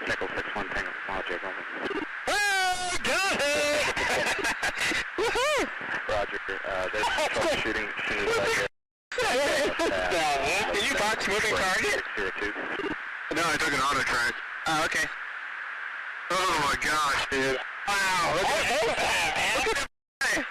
Nickel 6-1 Tango Small J Golden. Oh, got it! Woohoo! Roger. There's troubleshooting as soon as I get. Did you box moving target? No, I took an auto track. Oh, okay. Oh my gosh, dude. Wow, look at that,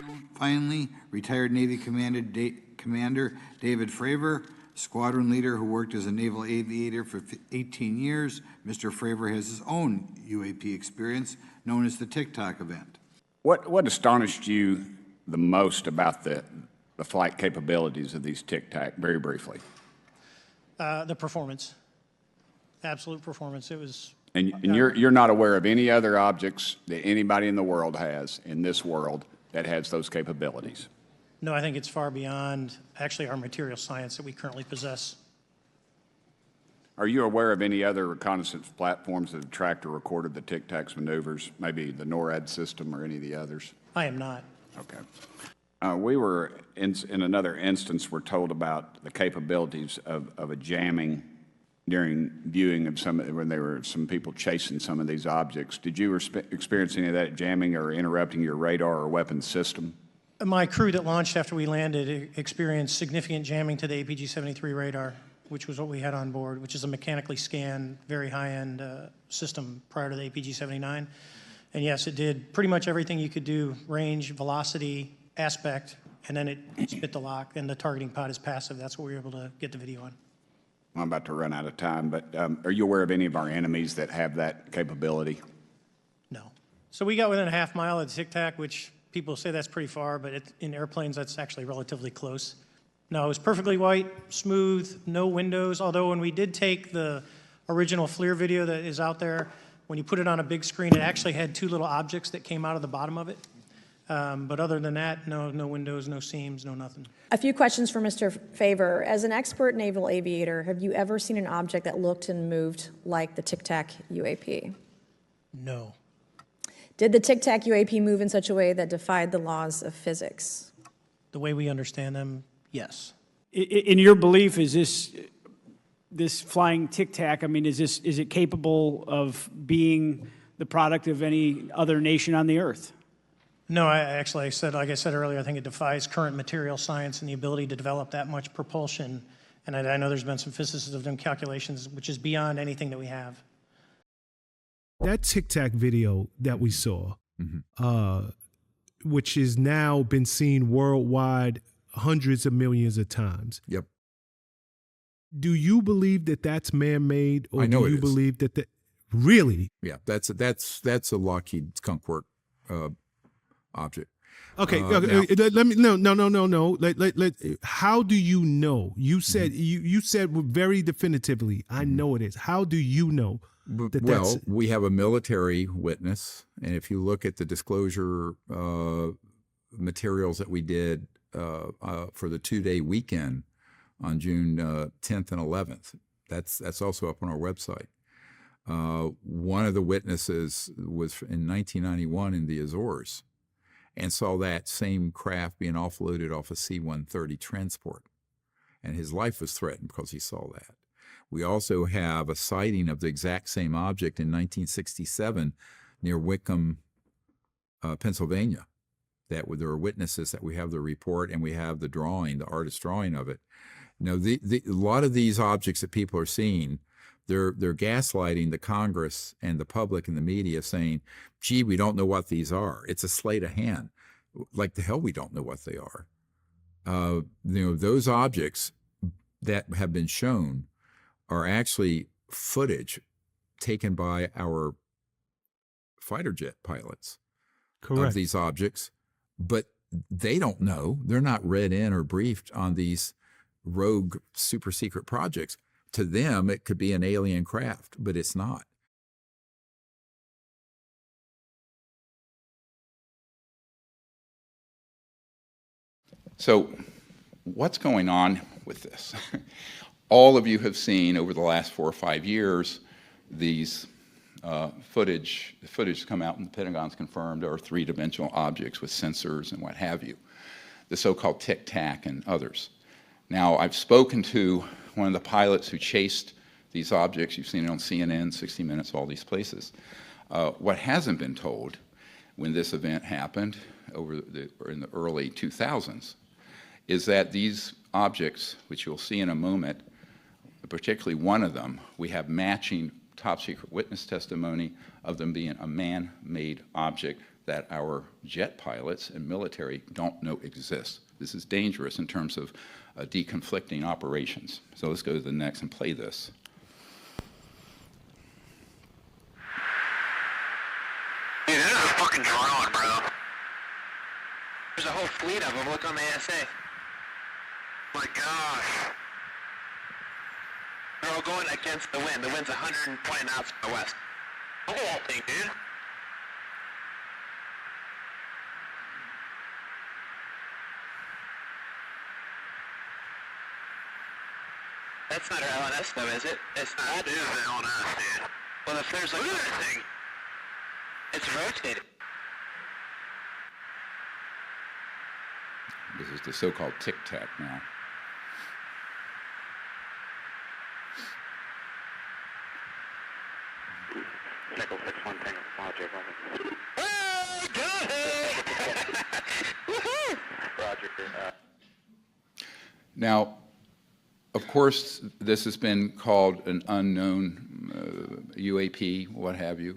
man. Finally, retired Navy Commander David Fravor, squadron leader who worked as a naval aviator for 18 years. Mr. Fravor has his own UAP experience known as the Tic Tac event. What astonished you the most about the flight capabilities of these Tic Tac, very briefly? The performance, absolute performance. It was. And you're not aware of any other objects that anybody in the world has, in this world, that has those capabilities? No, I think it's far beyond actually our material science that we currently possess. Are you aware of any other reconnaissance platforms that have tracked or recorded the Tic Tac's maneuvers, maybe the NORAD system or any of the others? I am not. Okay. We were, in another instance, we're told about the capabilities of a jamming during viewing of when there were some people chasing some of these objects. Did you experience any of that jamming or interrupting your radar or weapons system? My crew that launched after we landed experienced significant jamming to the APG-73 radar, which was what we had on board, which is a mechanically scanned, very high-end system prior to the APG-79. And yes, it did pretty much everything you could do, range, velocity, aspect, and then it spit the lock, and the targeting pod is passive. That's what we were able to get the video on. I'm about to run out of time, but are you aware of any of our enemies that have that capability? No. So we got within a half mile of the Tic Tac, which people say that's pretty far, but in airplanes, that's actually relatively close. No, it was perfectly white, smooth, no windows, although when we did take the original FLIR video that is out there, when you put it on a big screen, it actually had two little objects that came out of the bottom of it. But other than that, no windows, no seams, no nothing. A few questions for Mr. Fravor. As an expert naval aviator, have you ever seen an object that looked and moved like the Tic Tac UAP? No. Did the Tic Tac UAP move in such a way that defied the laws of physics? The way we understand them, yes. In your belief, is this flying Tic Tac, I mean, is it capable of being the product of any other nation on the earth? No, like I said earlier, I think it defies current material science and the ability to develop that much propulsion. And I know there's been some physicists have done calculations, which is beyond anything that we have. That Tic Tac video that we saw, which has now been seen worldwide hundreds of millions of times. Yep. Do you believe that that's man-made, or I know do you it believe that really? Yeah, that's a Lockheed Skunk Work object. Okay, now, let me no. How do you know? You said you said very definitively. I know it is. How do you know? Well, we have a military witness, and if you look at the disclosure materials that we did for the 2-day weekend on June 10th and 11th, that's also up on our website. One of the witnesses was in 1991 in the Azores and saw that same craft being offloaded off a C-130 transport, and his life was threatened because he saw that. We also have a sighting of the exact same object in 1967 near Wickham, Pennsylvania. There are witnesses that we have the report, and we have the drawing, the artist drawing of it. Now, a lot of these objects that people are seeing, they're gaslighting the Congress and the public and the media, saying, gee, we don't know what these are. It's a sleight of hand. Like the hell we don't know what they are. Those objects that have been shown are actually footage taken by our fighter jet pilots of these objects, but they don't know. They're not read in or briefed on these rogue super secret projects. To them, it could be an alien craft, but it's not. So what's going on with this? All of you have seen over the last 4 or 5 years these footage come out, and the Pentagon's confirmed there are three-dimensional objects with sensors and what have you, the so-called Tic Tac and others. Now, I've spoken to one of the pilots who chased these objects. You've seen it on CNN, 60 Minutes, all these places. What hasn't been told when this event happened in the early 2000s is that these objects, which you'll see in a moment, particularly one of them, we have matching top secret witness testimony of them being a man-made object that our jet pilots and military don't know exists. This is dangerous in terms of deconflicting operations. So let's go to the next and play this. Dude, that is a fucking drone, bro. There's a whole fleet of them. Look on the ASA. My gosh. They're all going against the wind. The wind's 120 knots from the west. Look at that thing, dude. That's not our LNS though, is it? It's not. That is the LNS, dude. Well, if there's like... Look at that thing. It's rotated. This is the so-called Tic Tac now. Nickel 6-1 Tango Logic. Oh, got it! Woohoo! Roger. Now, of course, this has been called an unknown UAP, what have you.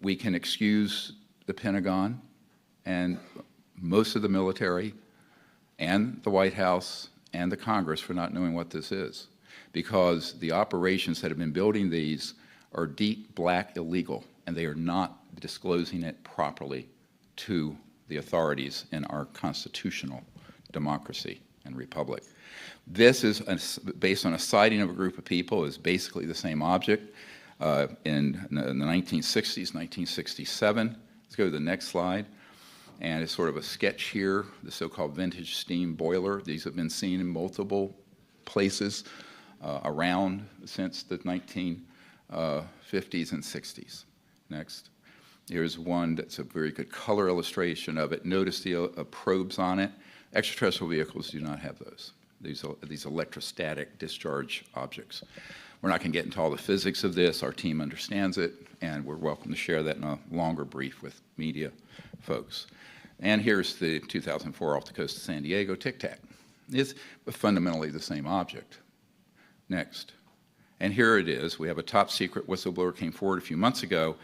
We can excuse the Pentagon and most of the military and the White House and the Congress for not knowing what this is, because the operations that have been building these are deep black illegal, and they are not disclosing it properly to the authorities in our constitutional democracy and republic. This is based on a sighting of a group of people. Is basically the same object in the 1960s, 1967. Let's go to the next slide. And it's sort of a sketch here, the so-called vintage steam boiler. These have been seen in multiple places around since the 1950s and 60s. Next. Here's one that's a very good color illustration of it. Notice the probes on it. Extraterrestrial vehicles do not have those. These electrostatic discharge objects. We're not going to get into all the physics of this. Our team understands it, and we're welcome to share that in a longer brief with media folks. And here's the 2004 off the coast of San Diego Tic Tac. It's fundamentally the same object. Next. And here it is. We have a top secret whistleblower came forward a few months ago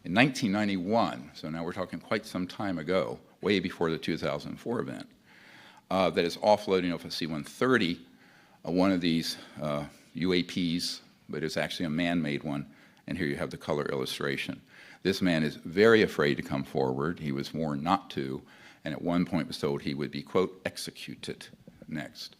in 1991, so now we're talking quite some time ago, way before the 2004 event, that is offloading off a C-130, one of these UAPs, but it's actually a man-made one, and here you have the color illustration. This man is very afraid to come forward. He was warned not to, and at one point was told he would be, quote, executed. Next.